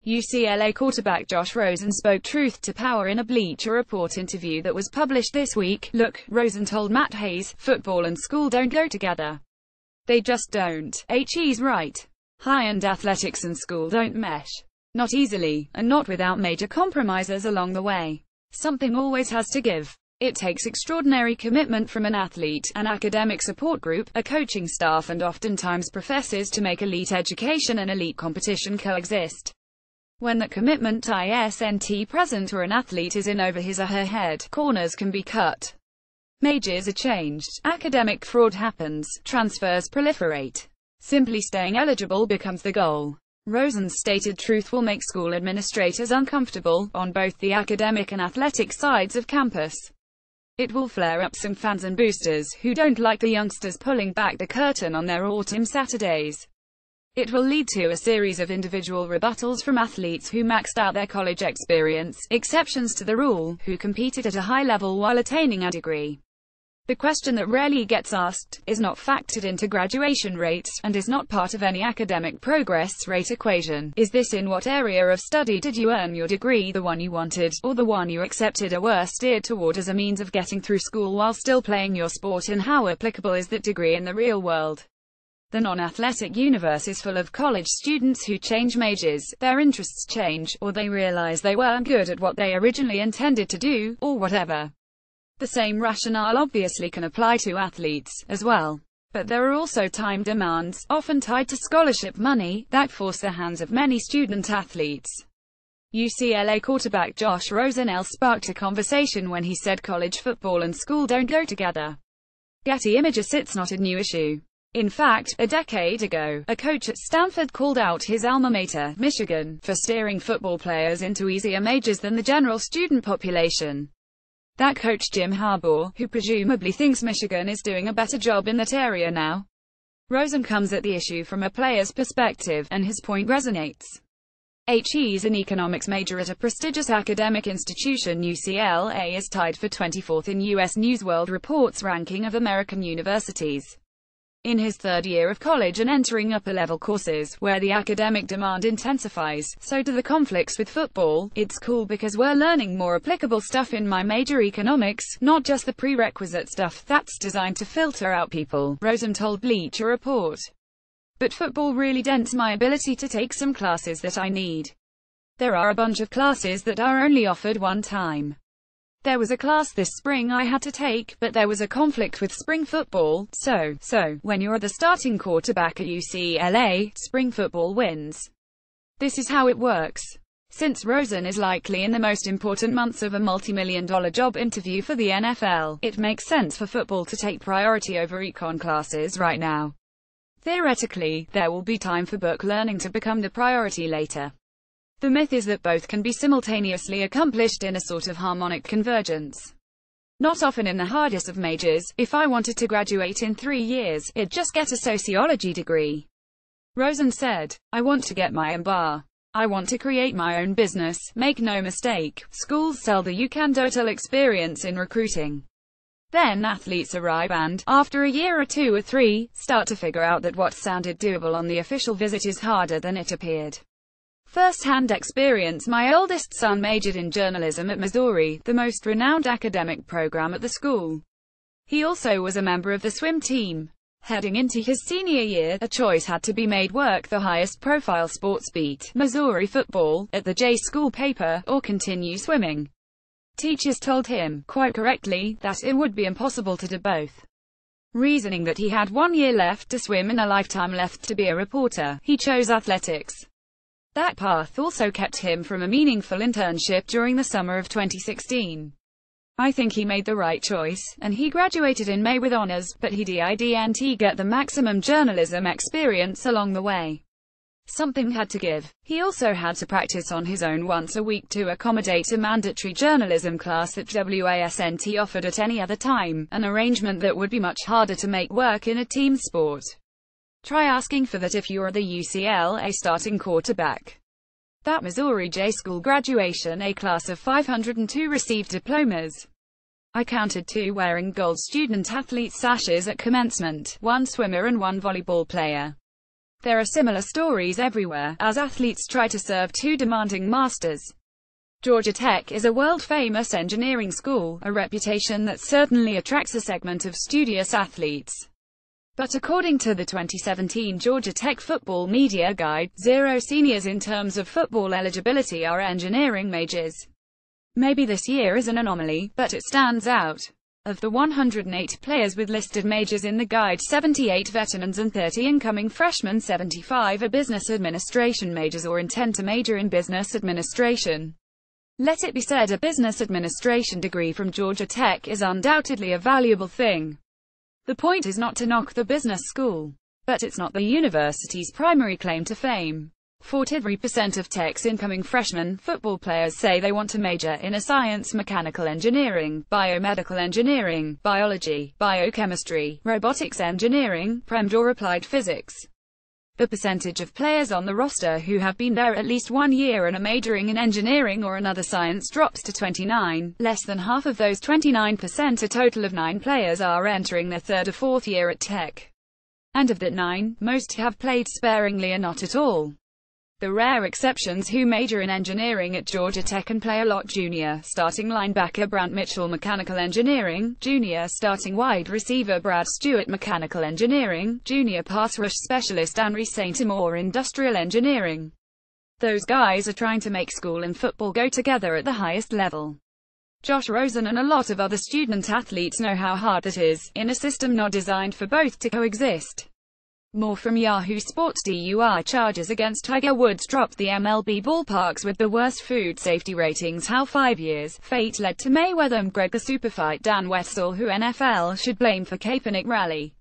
UCLA quarterback Josh Rosen spoke truth to power in a Bleacher Report interview that was published this week. Look, Rosen told Matt Hayes, football and school don't go together. They just don't. He's right. High-end athletics and school don't mesh. Not easily, and not without major compromises along the way. Something always has to give. It takes extraordinary commitment from an athlete, an academic support group, a coaching staff and oftentimes professors to make elite education and elite competition coexist. When that commitment isn't present or an athlete is in over his or her head, corners can be cut. Majors are changed, academic fraud happens, transfers proliferate. Simply staying eligible becomes the goal. Rosen's stated truth will make school administrators uncomfortable, on both the academic and athletic sides of campus. It will flare up some fans and boosters who don't like the youngsters pulling back the curtain on their autumn Saturdays. It will lead to a series of individual rebuttals from athletes who maxed out their college experience, exceptions to the rule, who competed at a high level while attaining a degree. The question that rarely gets asked, is not factored into graduation rates, and is not part of any academic progress rate equation, is this: in what area of study did you earn your degree, the one you wanted, or the one you accepted or were steered toward as a means of getting through school while still playing your sport, and how applicable is that degree in the real world? The non-athletic universe is full of college students who change majors, their interests change, or they realize they weren't good at what they originally intended to do, or whatever. The same rationale obviously can apply to athletes, as well. But there are also time demands, often tied to scholarship money, that force the hands of many student-athletes. UCLA quarterback Josh Rosen sparked a conversation when he said college football and school don't go together. Getty Images: it's not a new issue. In fact, a decade ago, a coach at Stanford called out his alma mater, Michigan, for steering football players into easier majors than the general student population. That coach, Jim Harbaugh, who presumably thinks Michigan is doing a better job in that area now. Rosen comes at the issue from a player's perspective, and his point resonates. He's an economics major at a prestigious academic institution. UCLA is tied for 24th in U.S. News World Report's ranking of American universities. In his third year of college and entering upper-level courses, where the academic demand intensifies, so do the conflicts with football. It's cool because we're learning more applicable stuff in my major, economics, not just the prerequisite stuff that's designed to filter out people, Rosen told Bleacher Report. But football really dents my ability to take some classes that I need. There are a bunch of classes that are only offered one time. There was a class this spring I had to take, but there was a conflict with spring football, so, when you're the starting quarterback at UCLA, spring football wins. This is how it works. Since Rosen is likely in the most important months of a multi-million-dollar job interview for the NFL, it makes sense for football to take priority over econ classes right now. Theoretically, there will be time for book learning to become the priority later. The myth is that both can be simultaneously accomplished in a sort of harmonic convergence. Not often in the hardest of majors. If I wanted to graduate in 3 years, I'd just get a sociology degree. Rosen said, I want to get my MBA. I want to create my own business. Make no mistake, schools sell the you can total experience in recruiting. Then athletes arrive and, after a year or 2 or 3, start to figure out that what sounded doable on the official visit is harder than it appeared. First-hand experience: my oldest son majored in journalism at Missouri, the most renowned academic program at the school. He also was a member of the swim team. Heading into his senior year, a choice had to be made: work the highest-profile sports beat, Missouri football, at the J School paper, or continue swimming. Teachers told him, quite correctly, that it would be impossible to do both. Reasoning that he had 1 year left to swim and a lifetime left to be a reporter, he chose athletics. That path also kept him from a meaningful internship during the summer of 2016. I think he made the right choice, and he graduated in May with honors, but he didn't get the maximum journalism experience along the way. Something had to give. He also had to practice on his own once a week to accommodate a mandatory journalism class that WASNT offered at any other time, an arrangement that would be much harder to make work in a team sport. Try asking for that if you're the UCLA starting quarterback. That Missouri J School graduation, a class of 502 received diplomas. I counted 2 wearing gold student-athlete sashes at commencement, 1 swimmer and 1 volleyball player. There are similar stories everywhere, as athletes try to serve two demanding masters. Georgia Tech is a world-famous engineering school, a reputation that certainly attracts a segment of studious athletes. But according to the 2017 Georgia Tech Football Media Guide, 0 seniors in terms of football eligibility are engineering majors. Maybe this year is an anomaly, but it stands out. Of the 108 players with listed majors in the guide, 78 veterans and 30 incoming freshmen, 75 are business administration majors or intend to major in business administration. Let it be said, a business administration degree from Georgia Tech is undoubtedly a valuable thing. The point is not to knock the business school. But it's not the university's primary claim to fame. 43% of Tech's incoming freshman football players say they want to major in a science, mechanical engineering, biomedical engineering, biology, biochemistry, robotics engineering, premd or applied physics. The percentage of players on the roster who have been there at least 1 year and are majoring in engineering or another science drops to 29. Less than half of those 29%, a total of 9 players, are entering their 3rd or 4th year at Tech. And of that 9, most have played sparingly or not at all. The rare exceptions who major in engineering at Georgia Tech and play a lot: junior starting linebacker Brant Mitchell, mechanical engineering; junior starting wide receiver Brad Stewart, mechanical engineering; junior pass rush specialist Henry St. Amour, industrial engineering. Those guys are trying to make school and football go together at the highest level. Josh Rosen and a lot of other student athletes know how hard that is, in a system not designed for both to coexist. More from Yahoo Sports. DUI charges against Tiger Woods dropped. The MLB ballparks with the worst food safety ratings. How 5 years fate led to Mayweather McGregor superfight. Dan Wetzel, who NFL should blame for Kaepernick rally.